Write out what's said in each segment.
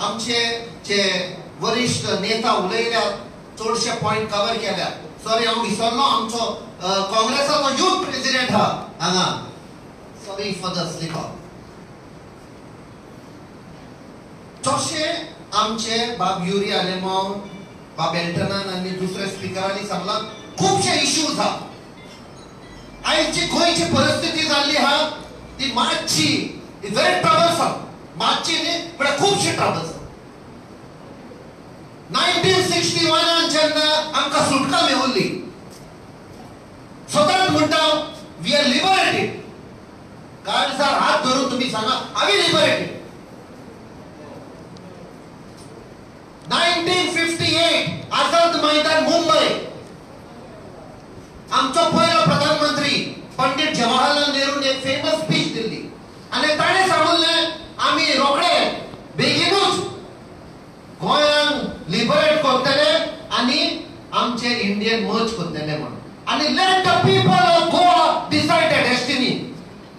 आमचे जे वरिष्ठ नेता उलयल्या चडशे पॉइंट कव्हर केल्या. सॉरी हांव विसरलो आमचो काँग्रेसाचो यूथ प्रेसिडेंट हा हांगा. Sorry for the slip up. चडशे आमचे बाब युरी आलेमो बाब एल्टनान आनी दुसरे स्पीकरांनी सांगला खूपशे इश्यूज हा. आयज जी गोंयची परिस्थिती जाल्ली हा ती मातशी व्हेरी ट्रबलसम. मातशी न्ही पण खूपशी ट्रबलसम. 1961 जेन्ना आमकां सुटका मेळिल्ली सदांच म्हणटा वी आर लिबरेटेड. काळजार हात धरून तुम्ही सांगा आम्ही लिबरेटेड. 1958 आझाद मैदान मुंबई. आमचो पयलो प्रधानमंत्री पंडित जवाहरलाल नेहरून एक फेमस स्पीच दिल्ली आणि ताणे सांगले आम्ही रोखडे बेगीनूच गोंयान लिबरेट करतले आणि आमचे इंडियन मर्ज करतले म्हणून. आणि let the people of Goa decide the destiny.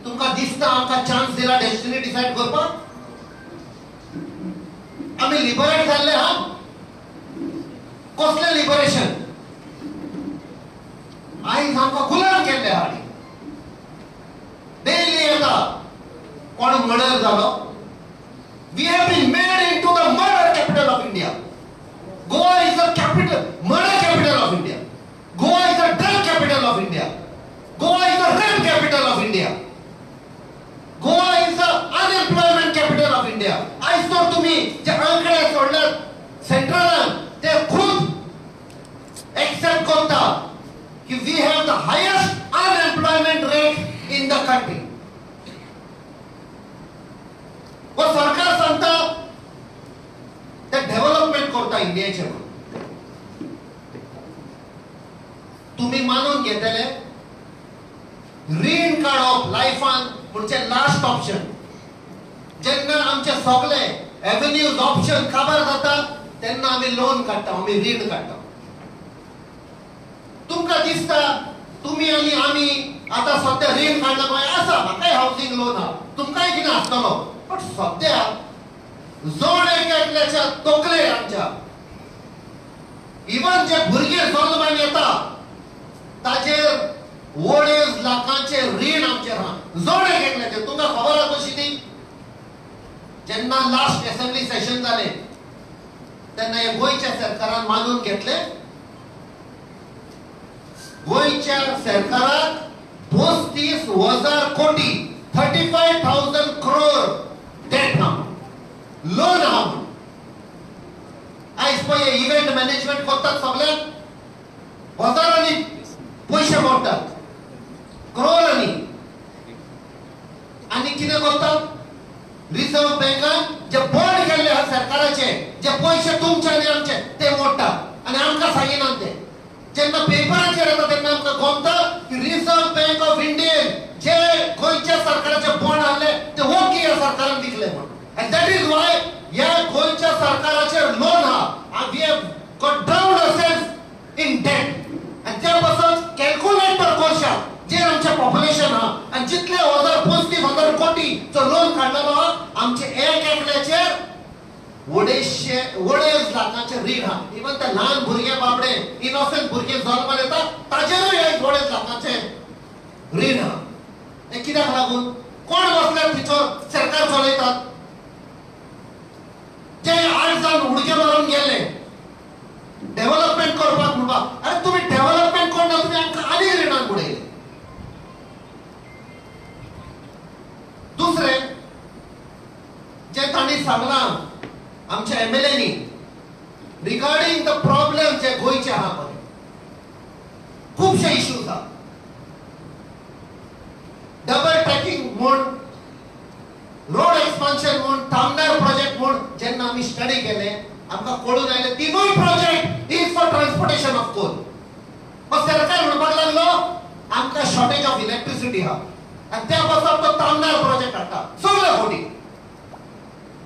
तुमका दिसता आमका चान्स दिला डेस्टिनी डिसाइड करपाक? आम्ही लिबरेट जाल्ले हा? कसले लिबरेशन? आयज आमकां गुलाम केल्ले हा. डेली येता कोण मर्डर जालो. We have been made into the murder capital of India. Goa is the capital, murder capital of India. Goa is the drug capital of India. Goa is the rape capital of India. Goa is the unemployment capital of India. I saw तुम्ही जे आंकडे सोडल्यात सेंट्रलान ते खुद accept करता की we have the highest unemployment rate in the country. व सरकार सांगता ते डेव्हलपमेंट करता इंडियाचे. तुम्ही मानून घेतले रीण काढप लायफान म्हणजे लास्ट ऑप्शन. जेन्ना आमचे सगळे एव्हेन्यूज ऑप्शन काबार जाता तेन्ना आम्ही लोन काढता, आम्ही रीण काढता. तुमका दिसता तुम्ही आणि आम्ही आता सध्या रीण काढला पाहिजे असा म्हाकाय हाऊसिंग लोन हा तुमकाय कितें आसतलो. पण सध्या जोड एकल्याच्या तोकले आमच्या इवन जे भुरगे जल्मान येता ताचेर वडेज लाखांचे रीण आमचेर हा. जोड एकल्याचे तुमकां खबर आसा कशी ती? जेन्ना लास्ट असेंब्ली सेशन जाले तेन्ना हे गोंयच्या सरकारान मानून घेतले गोंयच्या सरकाराक 35,000 कोटी 35,000 crore डेट हा लोन हा. आयज पळय इव्हेंट मॅनेजमेंट करतात सगळ्याक हजारांनी पैसे मोडटात करोडांनी. आणि कितें करतात रिझर्व्ह बँकान जे बॉन्ड केल्ले आहा सरकाराचे जे पैसे तुमचे आनी आमचे ते मोडटात आणि आमकां सांगिनात ते. जेन्ना पेपराचेर येता तेन्ना आमकां गमता की रिझर्व्ह बँक ऑफ इंडियन जे गोंयच्या सरकाराचे बॉन्ड आहले ते ओके ह्या सरकारान विकले म्हणून. And that is why या गोंयच्या सरकाराचे लोन हा we have got drowned ourselves in debt. आणि त्या पासून कॅल्क्युलेट तर करशा जे आमचे पॉप्युलेशन हा आणि जितले 35,000 कोटी जो लोन काढलेलो हा आमचे एक एकल्याचेर 250 लाखांचे रीण हा. इवन त्या लहान भुरगे बाबडे इनोसेंट भुरगे जल्मान येता ताचेरूय 250 लाखांचे रीण हा. हे कित्याक लागून? कोण बसल्यात भितर सरकार चलयतात? जे 8 जाण उडके मारून गेले डेव्हलपमेंट करपाक म्हणपाक. अरे तुम्ही डेव्हलपमेंट करना तुम्ही आमकां आनी रिणान बुडयले. दुसरे जे तांणी सांगलां आमच्या एमएलएनी रिगार्डिंग द प्रॉब्लेम जे गोंयचे आहा पळय खूपशे इश्यूज आहा. डबल ट्रॅकिंग म्हूण रोड एक्सपान्शन म्हूण तामदार प्रोजेक्ट म्हूण जेन्ना आमी स्टडी केले आमकां कळून आयले तिनूय project is for transportation of coal. पण सरकार म्हणपाक लागलो आमकां शॉर्टेज ऑफ इलेक्ट्रिसिटी हा आणि त्या पासून तो तामदार प्रोजेक्ट हाडटा सगळे खोटी.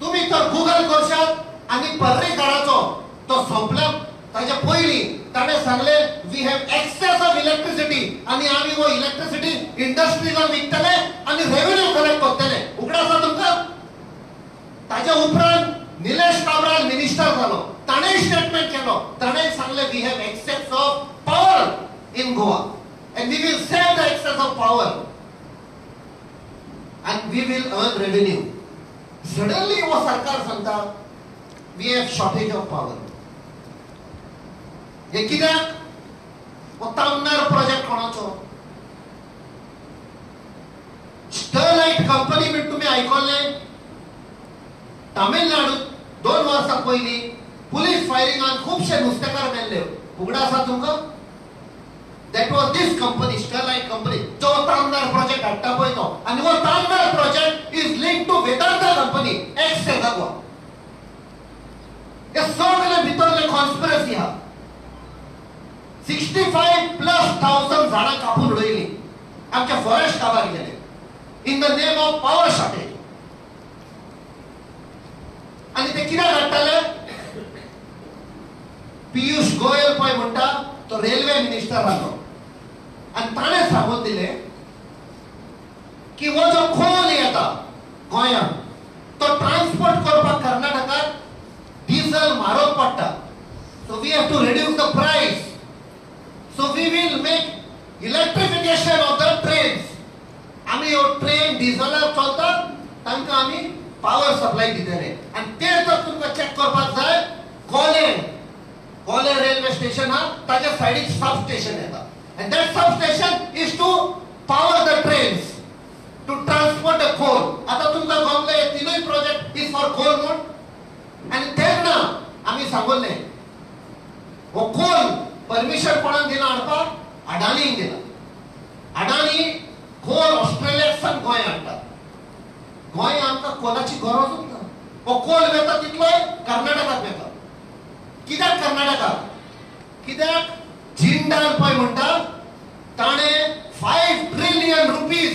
तुम्ही तर गुगल करशात आणि पर्रीकाराचो तो संपला ताच्या पयलीं ताणें सांगले we have access of electricity आणि आम्ही वो इलेक्ट्रिसिटी इंडस्ट्रीला विकतले आणि रेव्हेन्यू कलेक्ट करतले. उगडास आसा तुमकां? ताच्या उपरांत निलेश जालो, ताणें स्टेटमेंट केलो, ताणें सांगलें we have access of power in Goa and we will sell the excess of power and we will earn revenue. Suddenly वो सरकार सांगता we have shortage of power. हे कित्याक? वो तामनार प्रोजेक्ट कोणाचो? स्टरलाइट कंपनी म्हण तुम्ही आयकल्लें? तामिळनाडू 2 वर्सां पयलीं पुलीस फायरिंगान खूबशे नुस्तेकार मेल्ले. उगडा आसा तुमकां? That was this company, Sterlite company, जो तामनार प्रोजेक्ट हाडटा पळय तो. आनी वो Tamnar project is linked to Vedanta company, ex Sesa Goa. हे सगळे भितरले कॉन्स्पिरसी आहा. 65,000+ झाडां कापून उडयली. आमचे फॉरेस्ट काबार गेले. In the name of power shortage. आनी ते कित्याक हाडटाले? पियुष गोयल पळय म्हणटा तो रेल्वे मिनिस्टर आसलो आणि ताणें सांगून दिले की वो जो कोल येता गोंयांत तो ट्रान्सपोर्ट करपाक कर्नाटकाक डिझल म्हारग पडटा. So we have to reduce the price. So we will make electrification of the trains. आमी ह्यो ट्रेन डिझलार चलतात तांकां आमी पावर सप्लाय दितले. आनी ते जर तुमकां चॅक करपाक जाय कॉलेर रेल्वे स्टेशन हा ताच्या साइडीक सब स्टेशन येता. and that substation is to power the trains to transport the coal. आता तुमका गमले तीनही प्रोजेक्ट इज फॉर कोल म्हणून आणि तेन्ना आम्ही सांगले हो कोल परमिशन कोणाक दिला हाडपाक? अडानीक दिला. अडानी कोल ऑस्ट्रेलियासान गोंय हाडटा. गोंय आमकां कोलाची गरजूच ना. हो कोल वेता तितलोय कर्नाटकाक वेता. कित्याक कर्नाटकाक? कित्याक जिंदाल पळय म्हणटा ताणें 5 ट्रिलियन रुपीज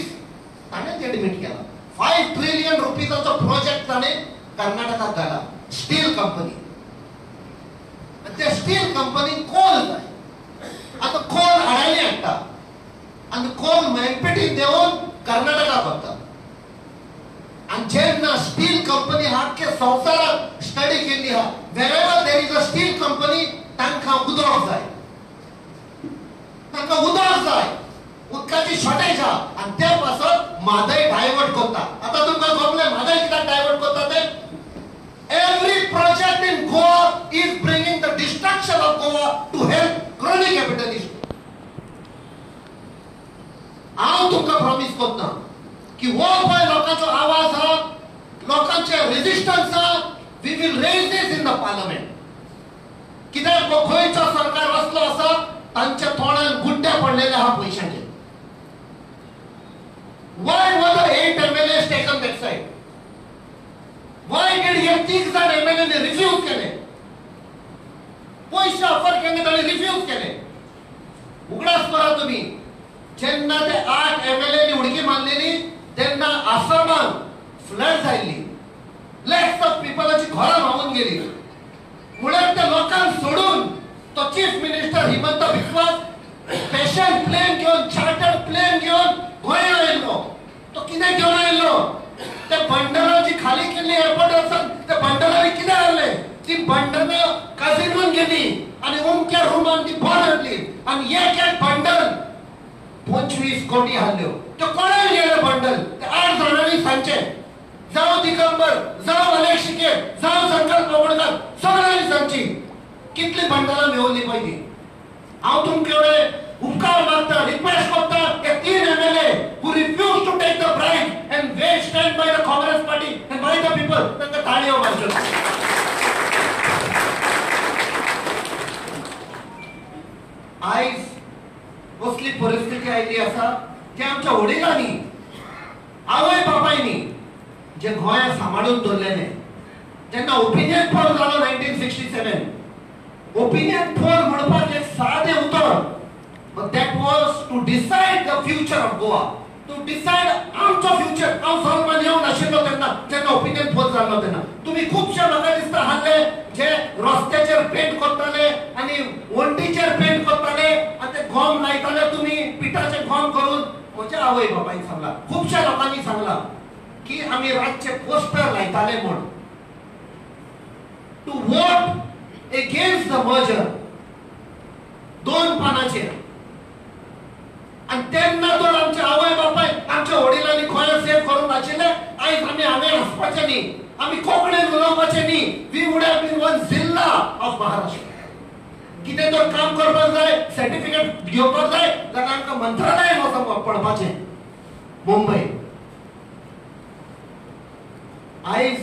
ताणें एडमिट केला. 5 ट्रिलियन रुपीजाचो प्रोजेक्ट ताणें कर्नाटकाक घाला. Steel company. त्या स्टील कंपनीक कोल जाय. आता कोल हाडायली हाडटा आनी कोल मेनपेटीन देऊन कर्नाटकाक व्हरता. आणि जेन्ना स्टील कंपनी आख्खे संवसाराक स्टडी केल्ली आहा, wherever there is a steel company तांकां उदक जाय. तांकां उदक जाय. उदकाची शॉर्टेज आहा आनी ते पासत म्हादय डायवर्ट करता. आता तुमकां गमले म्हादय कित्याक डायवर्ट करता ते? Every project in Goa is bringing the destruction of Goa to help crony capitalists. हांव तुमकां प्रॉमिस करता की वो पळय लोकांचो आवाज हा, लोकांचे रेजिस्टन्स हा, we will raise this in the parliament. कित्याक वो खंयचो सरकार असलो आसा तांच्या तोंडान गुड्डे पडलेले आहा पयशांचे. Why were the 8 MLAs taken that side? Why did he 3 जण MLA ने रिफ्यूज केले? पैसे ऑफर केले ताणे रिफ्यूज केले. उगडास करा तुम्ही. जेन्ना ते 8 MLA नी उडकी मारलेली तेन्ना आसामान फ्लड जाल्ली. लॅक्स ऑफ पीपलाची घरां व्हांवून गेली. म्हणून त्या लोकांक सोडून तो chief minister Himanta Biswa special plain घेऊन चार्टर्ड प्लेन घेऊन गोंयांत आयिल्लो. तो कितें घेऊन आयिल्लो? ते बंडरांची खाली केल्ली एअरपोर्ट आसा ते बंडरांनी कितें हाडले? ती बंडरां काजिनोन गेली आनी उमक्या रुमान ती बॉल हाडली आनी एक बंडल 25 कोटी हाडल्यो. तो कोणाक गेले बंडल? ते 8 जाणांनी सांचे. जावं दिगंबर, जावं अलेख शिके, जावं संकल्प लोवणकर, सगळ्यांनी सांची कितली बंडलां मेवली पाहिजे. हांव तुमचे उपकार मागता, रिक्वेस्ट करता हे 3 MLA who refuse to take the bribe and they stand by the Congress party and by the people, तांकां ताळयो मारच्यो. आयज कसली परिस्थिती आयली आसा की आमच्या वडिलांनी आवय बापायनी जे गोंया सांबाळून दवरलेले तेन्ना ओपिनियन पोल जालो 1967. ओपिनियन पोल म्हणपाक एक सादें उतर, but that was to decide the future of Goa, to decide आमचो फ्युचर. हांव सलमान येवंक नाशिल्लो तेन्ना ओपिनियन पोल जाल्लो तेन्ना. तुमी खुबशे म्हाका दिसता हाडले जे रस्त्याचेर पेंट करताले आनी वण्टीचेर पेंट करताले आनी ते घोम लायताले तुमी पिठाचे घोम करून. म्हज्या आवय बापायन सांगला, खुबशे लोकांनी सांगला की आमी रातचे पोस्टर लायताले म्हूण. To vote against the merger, 2 पानाचेर. आणि तेन्ना तर आमचे आवय बापाय आमच्या वडिलांनी खंय सेव करून नाशिल्ले. आयज आमी हांगा आसपाचे न्ही, आमी कोंकणीन उलोवपाचे न्ही. We would have been one जिल्ला ऑफ महाराष्ट्र. कितें तर काम करपाक जाय, सर्टिफिकेट घेवपाक जाय जाल्यार आमकां मंत्रालयान वचप पडपाचें मुंबय. आयज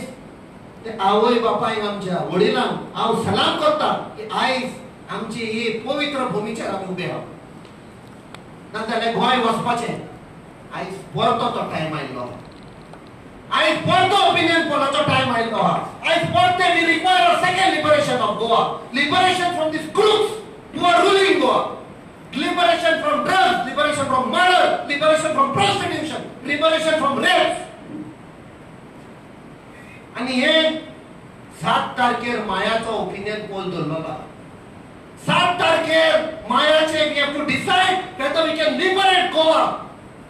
ते आवय बापायक आमच्या वडिलांक हांव सलाम करता की आयज आमची ही पवित्र भुमीचेर आमी उबे आहा. नाजाल्यार गोंय वचपाचें. आयज परतो तो टायम आयलो. आयज परतो ओपिनियन पोलाचो टायम आयलो आहा. आयज परते we require a second liberation of Goa. Liberation from these groups who are ruling Goa. Liberation from drugs, liberation from murder, liberation from prostitution, liberation from rape. आणि हे 7 तारखेर मायाचो ओपिनियन पोल दवरलेला. 7 तारखेर मायाचे we have to decide whether we can liberate Goa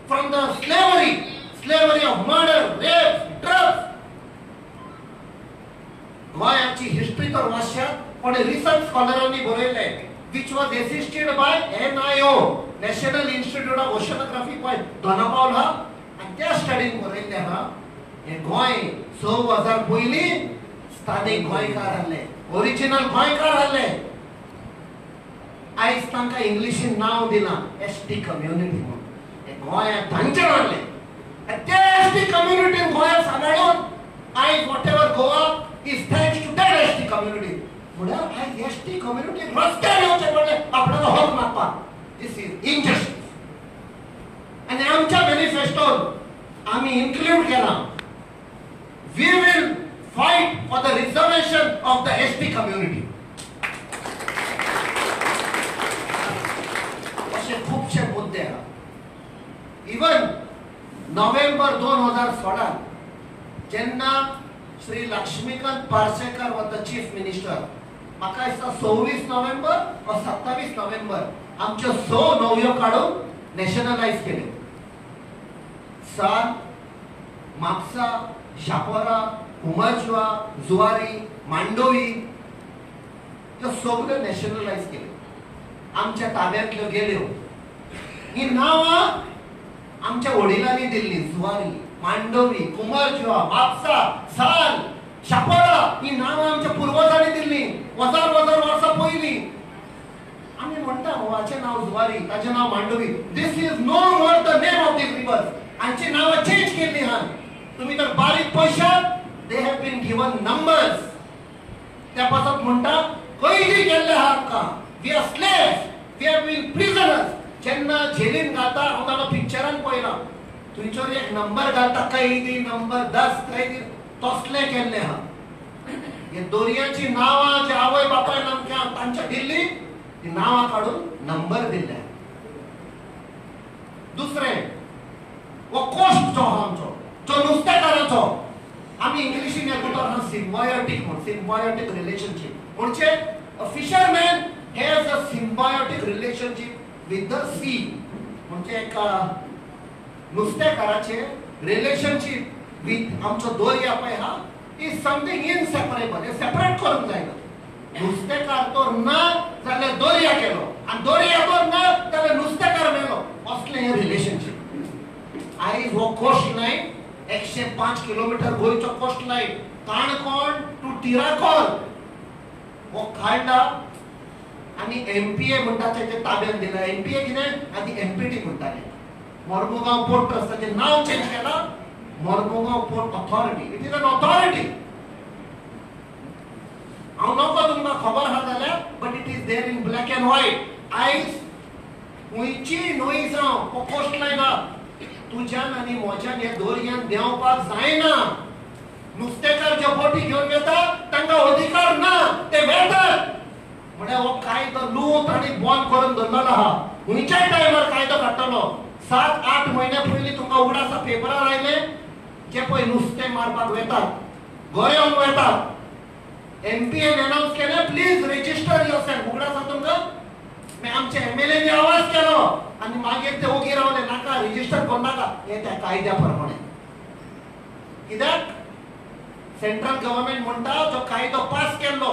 from the slavery of murder, rape, drugs. गोंयाची history तर वाचशात, पण research स्कॉलरांनी बरयले which was assisted by NIO, National Institute of Oceanography by Donapaula. आणि त्या स्टडीन बरयल्ले आहा हे गोंय 6000 पयलीं स्थानिक गोंयकार आसले, ओरिजिनल गोंयकार आसले. आयज तांकां इंग्लिशीन नांव दिलां एसटी कम्युनिटी म्हणून. हे गोंयांत तांचे आसले. ते एसटी कम्युनिटीन गोंया सांबाळून आयज whatever Goa is thanks to that ST community. म्हणल्यार आयज एसटी कम्युनिटी रस्त्यार येवचे पडले आपल्याला हक मागपाक. This is injustice. आणि आमच्या मॅनिफेस्टोन आमी इन्क्लूड केला we will fight for the reservation of the ST community. असे खूपशे मुद्दे आहात. इवन नोव्हेंबर 2016 जेन्ना Shri Laxmikant Parsekar was the chief minister, म्हाका दिसता 26 नोव्हेंबर वा 27 नोव्हेंबर आमच्यो 6 नोव्यो काडून नॅशनलायज केल्यो. साल, म्हापसा, शापोरा, उमरजुआ, जुवारी, मांडोवी ह्यो सगळ्यो नॅशनलायज केल्यो. आमच्या ताब्यांतल्यो गेल्यो. ही नांवां आमच्या वडिलांनी दिल्ली. जुवारी, मांडोवी, कुमारजुआ, म्हापसा, साल, शापोरा ही नांवां आमच्या पुर्वजांनी दिल्ली 1000 वर्सां पयलीं. आमी म्हणटा गोवाचें नांव जुवारी, ताचें नांव Mandovi. This is no more the name of these rivers. हांची नांवां चेंज केल्लीं आहात. तुमी तर बारीक पळयशात, they have been given numbers. त्या पासत म्हणटा कैदी केल्ले आहा आमकां. We are slaves, we have been prisoners. जेन्ना जेलीन घालता हांव ताका पिक्चरान पळयलां, थंयचो एक नंबर घालता कैदी नंबर 10 कैदी तसले केल्ले आहा. हे दर्याची नांवां जे आवय बापायन आमकां तांच्या दिल्ली ती नांवां काडून नंबर दिल्ले. दुसरें वो कोस्ट जो आहा आमचो, जो नुस्तेकाराचो, आमी इंग्लिशीन येता आहा सिम्बायोटीक म्हणून. सिम्बायोटीक रिलेशनशीप म्हणजे a fisherman has a symbiotic relationship with the sea. म्हणजे एक नुस्तेकाराचे रिलेशनशीप विथ आमचो दर्या पळय हा इज समथिंग इनसेपरेबल. हे सेपरेट करूंक जायना. नुस्तेकार तर ना जाल्यार दर्या केलो, आनी दर्या तर ना जाल्यार नुस्तेकार मेलो. असलें हें रिलेशनशीप. आयज हो कोस्ट लायन 105 किलोमीटर गोंयचो coast lion Canacona to Tiracol हो काडला आनी एमपीए म्हणटा तेचे ताब्यांत दिला. एमपीए कितें आदी एमपीटी म्हणटाले. मोर्मुगांव पोर्ट ट्रस्टाचें नांव चेंज केलां Mormugao port authority. It is an authority. हांव नकळो तुमकां खबर आहा जाल्यार but it is there in black and white. आयज खंयची न्हंय जावं हो कोस्ट लायन आहा तुज्यान आनी म्हज्यान हे दर्यान देंवपाक जायना. नुस्तेकार जे बोटी घेवन येता तांकां अधिकार ना, ते वेतात. म्हळ्यार हो कायदो लूट आनी बंद करून दवरलेलो आहा. खंयच्याय टायमार कायदो काडटलो. 7-8 म्हयने पयलीं तुमकां उगडासा पेपरार आयले जे पळय नुस्तें मारपाक वेतात, गोंयांत वेतात. एमपीएन अनाउन्स केलें प्लीज रेजिस्टर युअरसेल्फ. उगडासा तुमकां आमच्या एमएलएनी आवाज केलो आनी मागीर ते ओगी रावले नाका रेजिस्टर करूं नाका. हे त्या कायद्या प्रमाणे. कित्याक सेंट्रल गव्हर्नमेंट म्हणटा जो कायदो पास केल्लो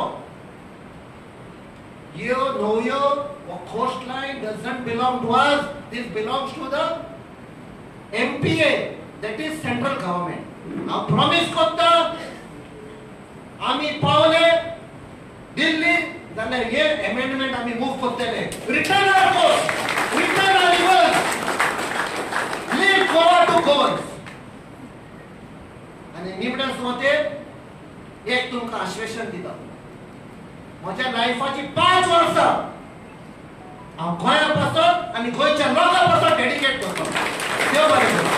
You know, your coastline doesn't belong to us. This belongs to the MPA, that is central government. Now promise kotta आम्ही पावले दिल्ली जाल्यार हे अमेंडमेंट आम्ही मूव करतले. Return our course, return our rivers, leave Goa to Goans. आणि निवडस मते एक तुमकां आश्वासन दिता, म्हज्या लायफाची 5 वर्सां हांव गोंया पासून आनी गोंयच्या लोकां पासून डेडिकेट करता. देव बरें करूं.